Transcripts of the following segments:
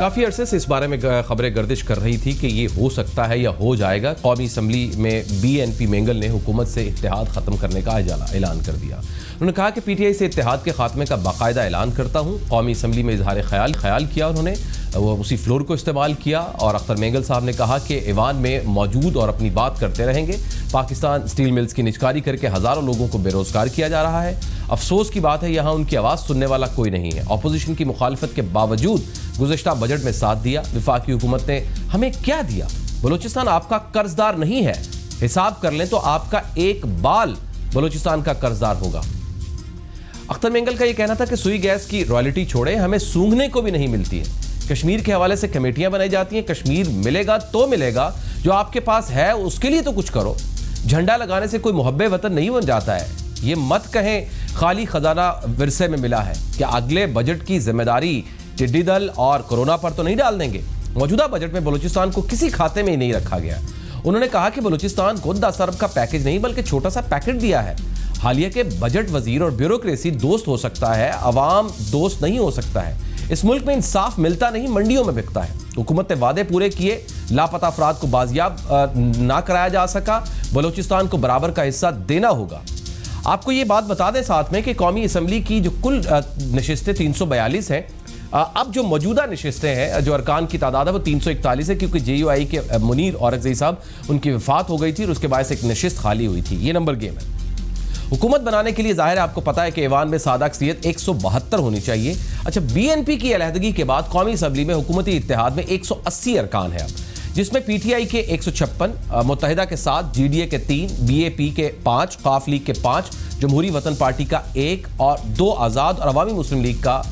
کافی عرصے سے اس بارے میں خبریں گردش کر رہی تھی کہ یہ ہو سکتا ہے یا ہو جائے گا۔ قومی اسمبلی میں بی این پی مینگل نے حکومت سے اتحاد ختم کرنے کا اعلان کر دیا۔ انہوں نے کہا کہ پی ٹی آئی سے اتحاد کے خاتمے کا باقاعدہ اعلان کرتا ہوں۔ قومی اسمبلی میں اظہار خیال کیا انہوں نے، وہ اسی فلور کو استعمال کیا، اور اختر مینگل صاحب نے کہا کہ ایوان میں موجود اور اپنی بات کرتے رہیں گے۔ پاکستان اسٹیل ملز کی نجکاری کر کے ہزاروں لوگوں کو بے روزگار کیا جا رہا ہے۔ افسوس کی بات ہے یہاں ان کی آواز سننے والا کوئی نہیں ہے۔ اپوزیشن کی مخالفت کے باوجود گزشتہ بجٹ میں ساتھ دیا۔ وفاقی حکومت نے ہمیں کیا دیا؟ بلوچستان آپ کا قرضدار نہیں ہے، حساب کر لیں تو آپ کا ایک بال بلوچستان کا قرضدار ہوگا۔ اختر مینگل کا یہ کہنا تھا کہ سوئی گیس کی رائلٹی چھوڑے، ہمیں سونگھنے کو بھی نہیں ملتی ہے۔ کشمیر کے حوالے سے کمیٹیاں بنائی جاتی ہیں، کشمیر ملے گا تو ملے گا، جو آپ کے پاس ہے اس کے لیے تو کچھ کرو۔ جھنڈا لگانے سے کوئی محب وطن نہیں بن جاتا ہے۔ یہ مت کہیں خالی خزانہ ورثے میں ملا ہے کہ اگلے بجٹ کی ذمہ داری ٹڈی دل اور کورونا پر تو نہیں ڈال دیں گے۔ موجودہ بجٹ میں بلوچستان کو کسی کھاتے میں ہی نہیں رکھا گیا۔ انہوں نے کہا کہ بلوچستان کو 10 ارب کا پیکج نہیں بلکہ چھوٹا سا پیکٹ دیا ہے۔ حالیہ کے بجٹ وزیر اور بیوروکریسی دوست ہو سکتا ہے، عوام دوست نہیں ہو سکتا ہے۔ اس ملک میں انصاف ملتا نہیں، منڈیوں میں بکتا ہے۔ حکومت نے وعدے پورے کیے، لاپتہ افراد کو بازیاب نہ کرایا جا سکا۔ بلوچستان کو برابر کا حصہ دینا ہوگا۔ آپ کو یہ بات بتا دیں ساتھ میں کہ قومی اسمبلی کی جو کل نشستیں 342 ہیں، اب جو موجودہ نشستیں ہیں، جو ارکان کی تعداد ہے وہ 341 ہے، کیونکہ جے یو آئی کے منیر اورکزئی صاحب ان کی وفات ہو گئی تھی اور اس کے باعث ایک نشست خالی ہوئی تھی۔ یہ نمبر گیم ہے۔ حکومت بنانے کے لیے ظاہر ہے آپ کو پتا ہے کہ ایوان میں سادہ اکثریت 172 ہونی چاہیے۔ اچھا، بی این پی کی علیحدگی کے بعد قومی اسمبلی میں حکومتی اتحاد میں 180 ارکان ہیں اب، جس میں پی ٹی آئی کے 156، متحدہ کے 7، جی ڈی اے کے 3، بی اے پی کے 5، قاف لیگ کے 5، جمہوری وطن پارٹی کا 1 اور 2 آزاد اور عوامی مسلم لیگ کا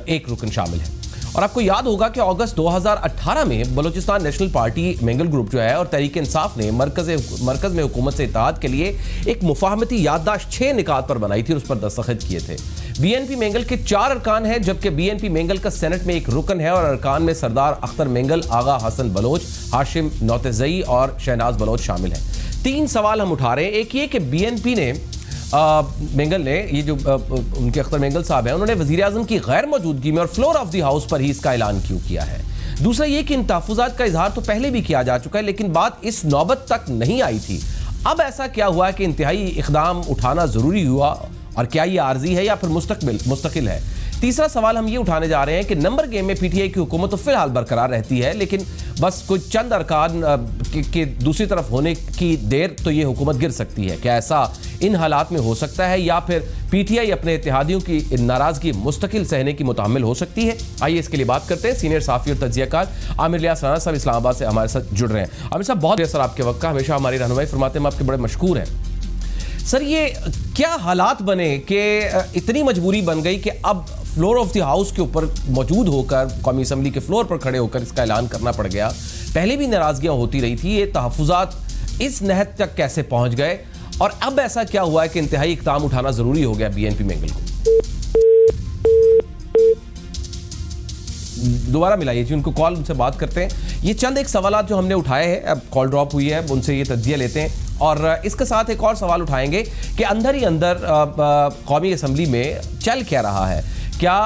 1 رکن شامل ہے۔ اور آپ کو یاد ہوگا کہ اگست 2018 میں Balochistan national party Mengal group جو ہے اور تحریک انصاف نے مرکز میں حکومت سے اتحاد کے لیے ایک مفاہمتی یادداشت 6 نکات پر بنائی تھی اور اس پر دستخط کیے تھے۔ بی این پی مینگل کے 4 ارکان ہیں، جبکہ بی این پی مینگل کا سینٹ میں 1 رکن ہے، اور ارکان میں سردار اختر مینگل، آغا حسن بلوچ، ہاشم نوتزئی اور شہناز بلوچ شامل ہیں۔ 3 سوال ہم اٹھا رہے ہیں۔ ایک یہ کہ بی این پی نے مینگل نے، یہ جو ان کے اختر مینگل صاحب ہیں، انہوں نے وزیراعظم کی غیر موجودگی میں اور فلور آف دی ہاؤس پر ہی اس کا اعلان کیوں کیا ہے؟ دوسرا یہ کہ ان تحفظات کا اظہار تو پہلے بھی کیا جا چکا ہے، لیکن بات اس نوبت تک نہیں آئی تھی۔ اب ایسا کیا ہوا ہے کہ انتہائی اقدام اٹھانا ضروری ہوا، اور کیا یہ عارضی ہے یا پھر مستقل ہے؟ تیسرا سوال ہم یہ اٹھانے جا رہے ہیں کہ نمبر گیم میں پی ٹی آئی کی حکومت تو فی الحال برقرار رہتی ہے، لیکن بس کوئی چند ارکان کے دوسری طرف ہونے کی دیر تو یہ حکومت گر سکتی ہے۔ کیا ایسا ان حالات میں ہو سکتا ہے، یا پھر پی ٹی آئی اپنے اتحادیوں کی ناراضگی مستقل سہنے کی متحمل ہو سکتی ہے؟ آئیے اس کے لیے بات کرتے ہیں۔ سینئر صحافی اور تجزیہ کار عامر الیاس رانا صاحب اسلام آباد سے ہمارے ساتھ جڑ رہے ہیں۔ عامر صاحب، بہت سر آپ کے وقت کا، ہمیشہ ہماری رہنمائی فرماتے ہیں، ہم آپ کے بڑے مشکور ہیں۔ سر، یہ کیا حالات بنے کہ اتنی مجبوری بن گئی کہ اب فلور آف دی ہاؤس کے اوپر موجود ہو کر، قومی اسمبلی کے فلور پر کھڑے ہو کر اس کا اعلان کرنا پڑ گیا؟ پہلے بھی ناراضگیاں ہوتی رہی تھی، یہ تحفظات اس نہج تک کیسے پہنچ گئے، اور اب ایسا کیا ہوا ہے کہ انتہائی اقدام اٹھانا ضروری ہو گیا بی این پی مینگل کو؟ دوبارہ ملائیے جی ان کو کال، ان سے بات کرتے ہیں۔ یہ چند ایک سوالات جو ہم نے اٹھائے ہیں، اب کال ڈراپ ہوئی ہے، ان سے یہ تجزیہ لیتے ہیں، اور اس کے ساتھ ایک اور سوال اٹھائیں گے کہ اندر ہی اندر قومی اسمبلی میں چل کیا رہا ہے؟ کیا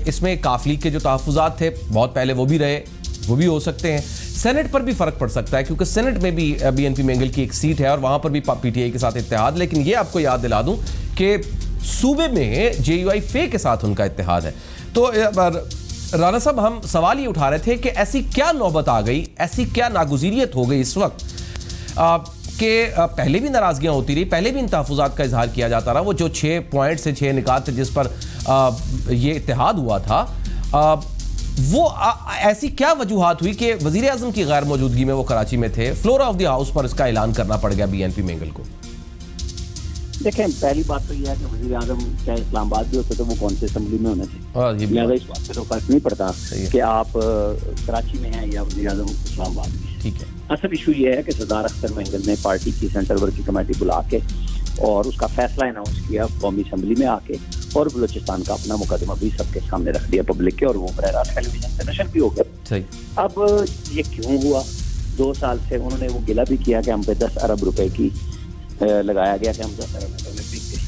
اس میں قاف لیگ کے جو تحفظات تھے بہت پہلے وہ بھی رہے، وہ بھی ہو سکتے ہیں؟ سینٹ پر بھی فرق پڑ سکتا ہے، کیونکہ سینٹ میں بھی بی این پی مینگل کی ایک سیٹ ہے اور وہاں پر بھی پی ٹی آئی کے ساتھ اتحاد، لیکن یہ آپ کو یاد دلا دوں کہ صوبے میں جے یو آئی فے کے ساتھ ان کا اتحاد ہے۔ تو رانا صاحب، ہم سوال یہ اٹھا رہے تھے کہ ایسی کیا نوبت آ گئی، ایسی کیا ناگزیریت ہو گئی اس وقت کہ پہلے بھی ناراضگیاں ہوتی رہی، پہلے بھی ان تحفظات کا اظہار کیا جاتا رہا، وہ جو 6 پوائنٹ سے 6 نکات تھے جس پر یہ اتحاد ہوا تھا، وہ ایسی کیا وجوہات ہوئی کہ وزیر اعظم کی غیر موجودگی میں وہ کراچی میں تھے، فلور آف دی ہاؤس پر اس کا اعلان کرنا پڑ گیا بی این پی مینگل کو؟ دیکھیں، پہلی بات تو یہ ہے کہ وزیر اعظم چاہے اسلام آباد بھی ہوتے تو وہ کون سی اسمبلی میں ہونے تھے، لہٰذا اس بات سے تو فرق نہیں پڑتا کہ آپ کراچی میں ہیں یا وزیر اعظم اسلام آباد میں۔ ٹھیک ہے، اصل ایشو یہ ہے کہ سردار اختر مینگل نے پارٹی کی سینٹرل ورکنگ کمیٹی بلا کے اور اس کا فیصلہ اناؤنس کیا قومی اسمبلی میں آ کے، اور بلوچستان کا اپنا مقدمہ بھی سب کے سامنے رکھ دیا پبلک کے، اور وہ براہ راست ٹیلی ویژن سے نشر بھی ہو گیا۔ اب یہ کیوں ہوا؟ 2 سال سے انہوں نے وہ گلہ بھی کیا کہ ہم پہ 10 ارب روپے کی لگایا گیا کہ ہم 10 ارب روپے میں بک گئے۔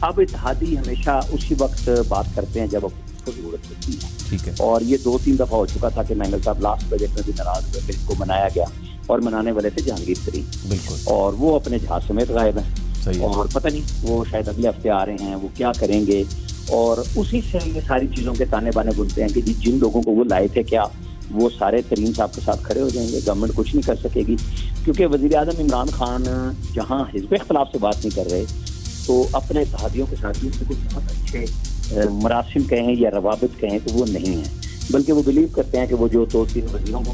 اب اتحادی ہمیشہ اسی وقت بات کرتے ہیں جب کو ضرورت ہوتی ہے۔ ٹھیک ہے. اور یہ 2-3 دفعہ ہو چکا تھا کہ مینگل صاحب لاسٹ بجٹ میں بھی ناراض ہوئے, پھر اس کو منایا گیا اور منانے والے تھے جہانگیر ترین, بالکل, اور وہ اپنے جہاز سمیت غائب ہیں, اور پتہ نہیں وہ شاید اگلے ہفتے آ رہے ہیں, وہ کیا کریں گے. اور اسی سے یہ ساری چیزوں کے تانے بانے بنتے ہیں کہ جن لوگوں کو وہ لائے تھے کیا وہ سارے ترین صاحب کے ساتھ کھڑے ہو جائیں گے, گورنمنٹ کچھ نہیں کر سکے گی. کیونکہ وزیر اعظم عمران خان جہاں حزب اختلاف سے بات نہیں کر رہے تو اپنے اتحادیوں کے ساتھ بھی ان سے کچھ بہت اچھے مراسم کہیں یا روابط کہیں تو وہ نہیں ہیں, بلکہ وہ بلیو کرتے ہیں کہ وہ جو 2-3 وزیروں کو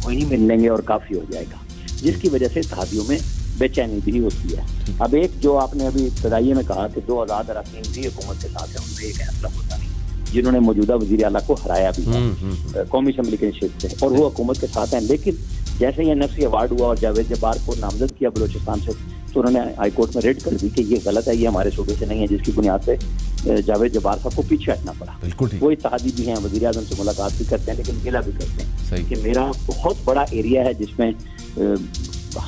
وہی مل لیں گے اور کافی ہو جائے گا, جس کی وجہ سے اتحادیوں میں بے چینی بھی ہوتی ہے. اب ایک جو آپ نے ابھی ابتدائی میں کہا کہ 2 آزاد اراکین بھی حکومت کے ساتھ ہیں, ان میں یہ فیصلہ ہوتا نہیں, جنہوں نے موجودہ وزیر اعلیٰ کو ہرایا بھی ہے قومی اسمبلی کے نشست سے, اور وہ حکومت کے ساتھ ہیں. لیکن جیسے یہ نفسی ایوارڈ ہوا اور جاوید جبار کو نامزد کیا بلوچستان سے, تو انہوں نے ہائی کورٹ میں ریڈ کر دی کہ یہ غلط ہے, یہ ہمارے صوبے سے نہیں ہے, جس کی بنیاد پہ جاوید جبار صاحب کو پیچھے ہٹنا پڑا. وہ اتحادی بھی ہیں, وزیر اعظم سے ملاقات بھی کرتے ہیں, لیکن گلہ بھی کرتے ہیں کہ میرا بہت بڑا ایریا ہے جس میں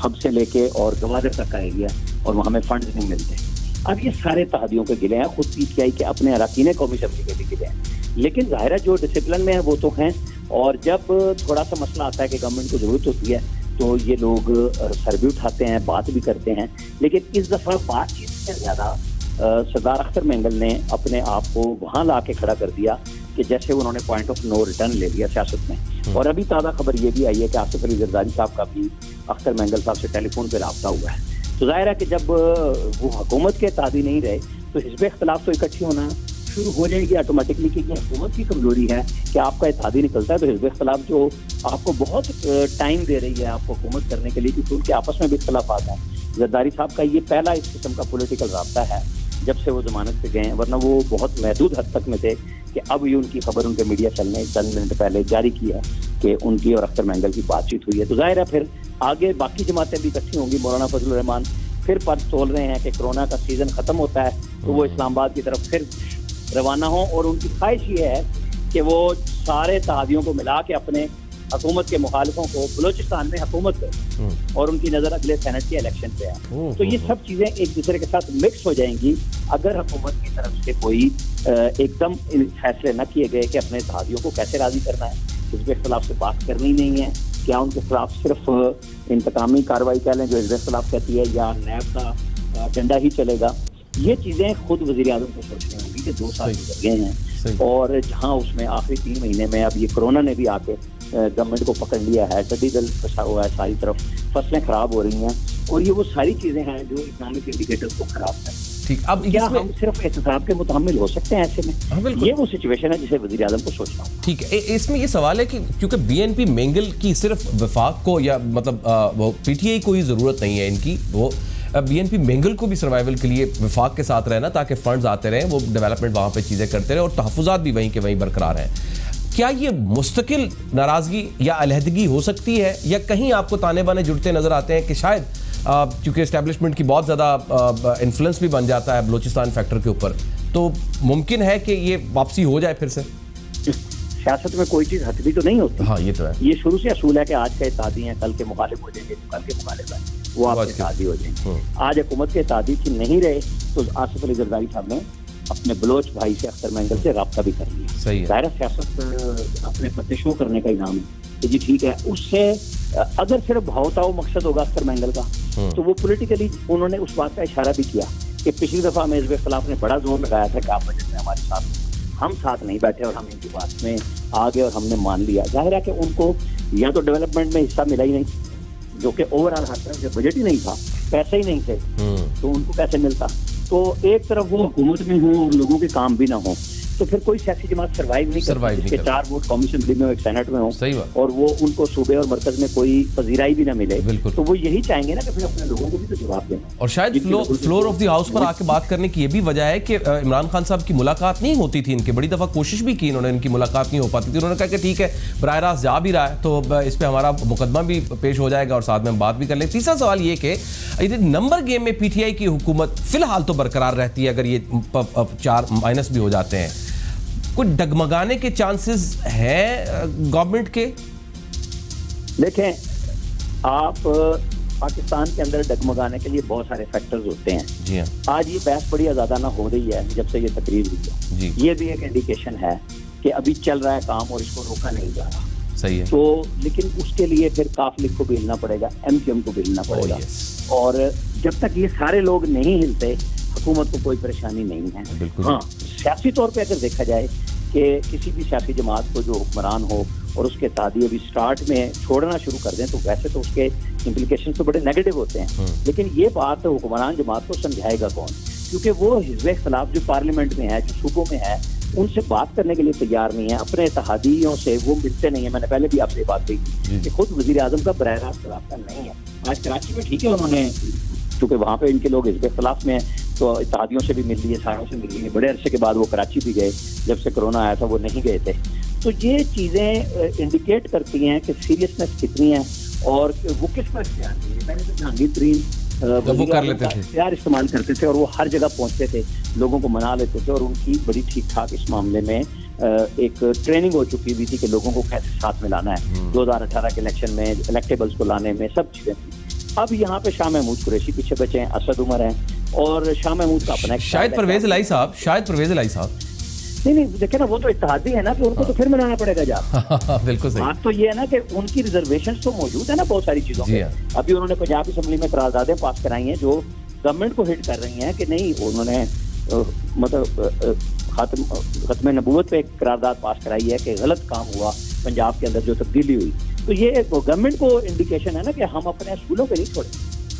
ہب سے لے کے اور گوادر تک کا ایریا, اور وہاں ہمیں فنڈز نہیں ملتے. اب یہ سارے اتحادیوں کے گلے ہیں, خود پی ٹی آئی کے اپنے اراکین قومی اسمبلی کے بھی گلے ہیں, لیکن ظاہر ہے جو ڈسپلن میں ہے وہ تو ہیں, اور جب تھوڑا سا مسئلہ آتا ہے کہ گورنمنٹ کو ضرورت ہوتی ہے تو یہ لوگ سر بھی اٹھاتے ہیں, بات بھی کرتے ہیں. لیکن اس دفعہ بات چیت سے زیادہ سردار اختر مینگل نے اپنے آپ کو وہاں لا کے کھڑا کر دیا کہ جیسے انہوں نے پوائنٹ آف نو ریٹرن لے لیا سیاست میں. اور ابھی تازہ خبر یہ بھی آئی ہے کہ آصف علی زرداری صاحب کا بھی اختر مینگل صاحب سے ٹیلی فون پہ رابطہ ہوا ہے. تو ظاہر ہے کہ جب وہ حکومت کے اتحادی نہیں رہے تو حزب اختلاف تو اکٹھی ہونا شروع ہو جائے گی آٹومیٹکلی, کہ یہ حکومت کی کمزوری ہے کہ آپ کا اتحادی نکلتا ہے تو حزب اختلاف جو آپ کو بہت ٹائم دے رہی ہے آپ کو حکومت کرنے کے لیے, کیونکہ ان کے آپس میں بھی اختلافات ہیں. زرداری صاحب کا یہ پہلا اس قسم کا پولیٹیکل رابطہ ہے جب سے وہ ضمانت پہ گئے ہیں, ورنہ وہ بہت محدود حد تک میں تھے کہ اب یہ ان کی خبر ان کے میڈیا چلنے چند منٹ پہلے جاری کی ہے کہ ان کی اور اختر مینگل کی بات چیت ہوئی ہے. تو ظاہر ہے پھر آگے باقی جماعتیں بھی اکٹھی ہوں گی. مولانا فضل الرحمان پھر پر تول رہے ہیں کہ کورونا کا سیزن ختم ہوتا ہے تو وہ اسلام آباد کی طرف پھر روانہ ہوں, اور ان کی خواہش یہ ہے کہ وہ سارے اتحادیوں کو ملا کے اپنے حکومت کے مخالفوں کو بلوچستان میں حکومت کریں, اور ان کی نظر اگلے سینٹ کے الیکشن پہ ہے. تو یہ سب چیزیں ایک دوسرے کے ساتھ مکس ہو جائیں گی اگر حکومت کی طرف سے کوئی ایک دم فیصلے نہ کیے گئے کہ اپنے اتحادیوں کو کیسے راضی کرنا ہے. حزب اختلاف سے بات کرنی نہیں ہے, کیا ان کے خلاف صرف انتقامی کارروائی کہہ لیں جو حزب اختلاف کہتی ہے, یا نیب کا ایجنڈا ہی چلے گا. یہ چیزیں خود وزیر اعظم کو سوچنی ہوں گی کہ 2 سال گزر گئے ہیں, اور جہاں اس میں آخری 3 مہینے میں اب یہ کورونا نے بھی آ کے گورنمنٹ کو پکڑ لیا ہے, ٹڈی دل پھنسا ہوا ہے ساری طرف, فصلیں خراب ہو رہی ہیں, اور یہ وہ ساری چیزیں ہیں جو اکنامک انڈیکیٹرز کو خراب کریں. ٹھیک, اب کیا ہم صرف احتساب کے متحمل ہو سکتے ہیں ایسے میں؟ یہ وہ سچویشن ہے جسے وزیر اعظم کو سوچنا ہو. ٹھیک ہے, اس میں یہ سوال ہے کہ کیونکہ بی این پی مینگل کی صرف وفاق کو یا مطلب وہ پی ٹی آئی کو ہی ضرورت نہیں ہے ان کی, وہ بی این پی مینگل کو بھی سروائیول کے لیے وفاق کے ساتھ رہنا تاکہ فنڈز آتے رہیں, وہ ڈیولپمنٹ وہاں پہ چیزیں کرتے رہیں اور تحفظات بھی وہیں کے وہیں برقرار ہیں. کیا یہ مستقل ناراضگی یا علیحدگی ہو سکتی ہے, یا کہیں آپ کو تانے بانے جڑتے نظر آتے ہیں کہ شاید کیونکہ اسٹیبلشمنٹ کی بہت زیادہ انفلوئنس بھی بن جاتا ہے بلوچستان فیکٹر کے اوپر, تو ممکن ہے کہ یہ واپسی ہو جائے پھر سے؟ سیاست میں کوئی چیز حتمی تو نہیں ہوتی. ہاں, یہ تو ہے. یہ شروع سے اصول ہے کہ آج کا اتحادی ہیں, کل کے مخالف ہو جائیں گے, کل کے مخالف ہیں وہ آپ کے اتحادی ہو جائیں گے. آج حکومت کے اتحادی کی نہیں رہے تو آصف علی زرداری صاحب نے اپنے بلوچ بھائی سے اختر مینگل سے رابطہ بھی کر لیا. ظاہر سیاست اپنے پتے شو کرنے کا انعام ہے کہ جی ٹھیک ہے. اس سے اگر صرف بھاؤتاؤ مقصد ہوگا اختر مینگل کا تو وہ پولیٹیکلی انہوں نے اس بات کا اشارہ بھی کیا کہ پچھلی دفعہ میں حزب اختلاف نے بڑا زور لگایا تھا کہ آپ بجٹ میں ہمارے ساتھ, ہم ساتھ نہیں بیٹھے اور ہم ان کی بات میں آ گئے اور ہم نے مان لیا. ظاہر ہے کہ ان کو یا تو ڈیولپمنٹ میں حصہ ملا ہی نہیں, جو کہ اوور آل ہر طرف سے بجٹ ہی نہیں تھا, پیسے ہی نہیں تھے, تو ان کو کیسے ملتا. تو ایک طرف وہ حکومت میں ہوں اور لوگوں کے کام بھی نہ ہوں تو پھر کوئی سیاسی جماعت سروائیو نہیں کرتی جس کے 4 ووٹ قومی اسمبلی میں ایک سینٹ میں ہوں اور وہ ان کو صوبے اور مرکز میں کوئی پذیرائی بھی نہ ملے. تو وہ یہی چاہیں گے نا کہ پھر اپنے لوگوں کو بھی تو جواب دینا. اور شاید فلور آف دی ہاؤس پر آ کے بات کرنے کی یہ بھی وجہ ہے کہ عمران خان صاحب کی ملاقات نہیں ہوتی تھی ان کی, بڑی دفعہ کوشش بھی کی انہوں نے, ان کی ملاقات نہیں ہو پاتی تھی. انہوں نے کہا کہ ٹھیک ہے براہ راست جا بھی رہا ہے تو اس پہ ہمارا مقدمہ بھی پیش ہو جائے گا اور ساتھ میں ہم بات بھی کر لیں. تیسرا سوال یہ کہ نمبر گیم میں پی ٹی آئی کی حکومت فی الحال تو برقرار رہتی ہے, اگر یہ 4 مائنس بھی ہو جاتے ہیں, کوئی ڈگمگانے کے چانسز ہیں گورنمنٹ کے؟ دیکھیں آپ پاکستان کے اندر ڈگمگانے کے لیے بہت سارے فیکٹرز ہوتے ہیں. جی ہاں, آج یہ بحث بڑی آزادانہ ہو رہی ہے جب سے یہ تقریر ہوئی ہے. یہ بھی ایک انڈیکیشن ہے کہ ابھی چل رہا ہے کام اور اس کو روکا نہیں جا رہا. صحیح ہے. تو لیکن اس کے لیے پھر کافلک کو بھی ہلنا پڑے گا, ایم کیو ایم کو بھی ہلنا پڑے گا, اور جب تک یہ سارے لوگ نہیں ہلتے حکومت کو کوئی پریشانی نہیں ہے. ہاں, سیاسی طور پہ اگر دیکھا جائے کہ کسی بھی سیاسی جماعت کو جو حکمران ہو اور اس کے اتحادی ابھی سٹارٹ میں چھوڑنا شروع کر دیں تو ویسے تو اس کے امپلیکیشن تو بڑے نیگیٹو ہوتے ہیں, لیکن یہ بات حکمران جماعت کو سمجھائے گا کون, کیونکہ وہ حزب اختلاف جو پارلیمنٹ میں ہے, جو صوبوں میں ہے, ان سے بات کرنے کے لیے تیار نہیں ہے, اپنے اتحادیوں سے وہ ملتے نہیں ہیں. میں نے پہلے بھی آپ سے بات کہی تھی کہ خود وزیر اعظم کا براہ راست رابطہ نہیں ہے. آج کراچی میں ٹھیک ہے, انہوں نے چونکہ وہاں پہ ان کے لوگ حزب اختلاف میں ہیں تو اتحادیوں سے بھی مل لیے, ساروں سے مل لیے. بڑے عرصے کے بعد وہ کراچی بھی گئے, جب سے کرونا آیا تھا وہ نہیں گئے تھے. تو یہ چیزیں انڈیکیٹ کرتی ہیں کہ سیریسنس کتنی ہے اور وہ کس پر اختیار ہے. پہلے تو جہانگیر ترین وہ کر لیتے تھے, اختیار استعمال کرتے تھے اور وہ ہر جگہ پہنچتے تھے, لوگوں کو منا لیتے تھے, اور ان کی بڑی ٹھیک ٹھاک اس معاملے میں ایک ٹریننگ ہو چکی ہوئی تھی کہ لوگوں کو کیسے ساتھ میں لانا ہے. 2018 کے الیکشن میں الیکٹیبلز کو لانے میں سب چیزیں تھیں. اب یہاں پہ شاہ محمود قریشی پیچھے بچے ہیں, اسد عمر ہیں, اور شاہ محمود کا اپنا شاید پرویز الہی صاحب نہیں دیکھیں نا, وہ تو اتحادی ہے نا, کہ ان کو تو پھر منانا پڑے گا. جا بالکل صحیح. بات تو یہ ہے نا کہ ان کی ریزرویشنز تو موجود ہے نا بہت ساری چیزوں پہ. ابھی انہوں نے پنجاب اسمبلی میں قراردادیں پاس کرائی ہیں جو گورنمنٹ کو ہٹ کر رہی ہیں کہ نہیں, انہوں نے مطلب ختم نبوت پہ ایک قرارداد پاس کرائی ہے کہ غلط کام ہوا پنجاب کے اندر جو تبدیلی ہوئی. تو یہ گورنمنٹ کو انڈیکیشن ہے نا کہ ہم اپنے اصولوں پہ نہیں چھوڑیں,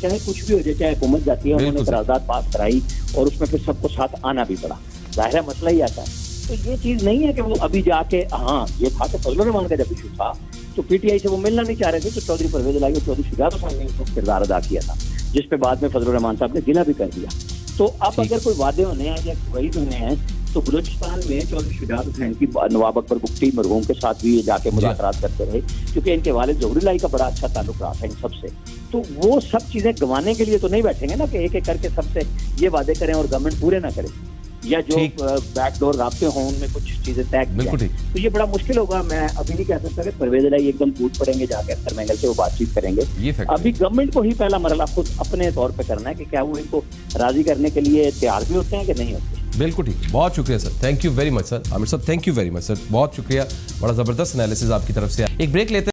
چاہے کچھ بھی ہو جائے, چاہے حکومت جاتی ہے. انہوں نے قرارداد پاس کرائی اور اس میں پھر سب کو ساتھ آنا بھی پڑا, ظاہر ہے مسئلہ ہی آتا ہے. تو یہ چیز نہیں ہے کہ وہ ابھی جا کے, ہاں یہ تھا کہ فضل الرحمان کا جب ایشو تھا تو پی ٹی آئی سے وہ ملنا نہیں چاہ رہے تھے, تو چودھری پرویز الہی اور چودھری شجاعت حسین نے اس کو کردار ادا کیا تھا, جس پہ بعد میں فضل الرحمان صاحب نے گلہ بھی کر دیا. تو اب اگر کوئی وعدے ہونے ہیں یا وعید ہونے ہیں تو بلوچستان میں چودھری شجاعت حسین کی نواب اکبر بگٹی مرحوم کے ساتھ بھی جا کے مذاکرات کرتے رہے, کیونکہ ان کے والد ظہور الہی کا بڑا اچھا تعلق رہا تھا ان سب سے. تو وہ سب چیزیں گنوانے کے لیے تو نہیں بیٹھیں گے نا کہ ایک ایک کر کے سب سے یہ وعدے کریں اور گورنمنٹ پورے نہ کرے, یا جو بیک ڈور رابطے ہوں ان میں کچھ چیزیں طے کی جائیں. تو یہ بڑا مشکل ہوگا. میں ابھی نہیں کہہ سکتا کہ پرویز الہی ایک دم کود پڑیں گے جا کے اختر مینگل سے وہ بات چیت کریں گے. ابھی گورنمنٹ کو ہی پہلا مرحلہ خود اپنے طور پہ کرنا ہے کہ کیا وہ ان کو راضی کرنے کے لیے تیار بھی ہوتے ہیں کہ نہیں ہوتے. بالکل ٹھیک, بہت شکریہ سر, تھینک یو ویری مچ سر. عامر صاحب تھینک یو ویری مچ سر, بہت شکریہ, بڑا زبردست انالیسز آپ کی طرف سے. ایک بریک لیتے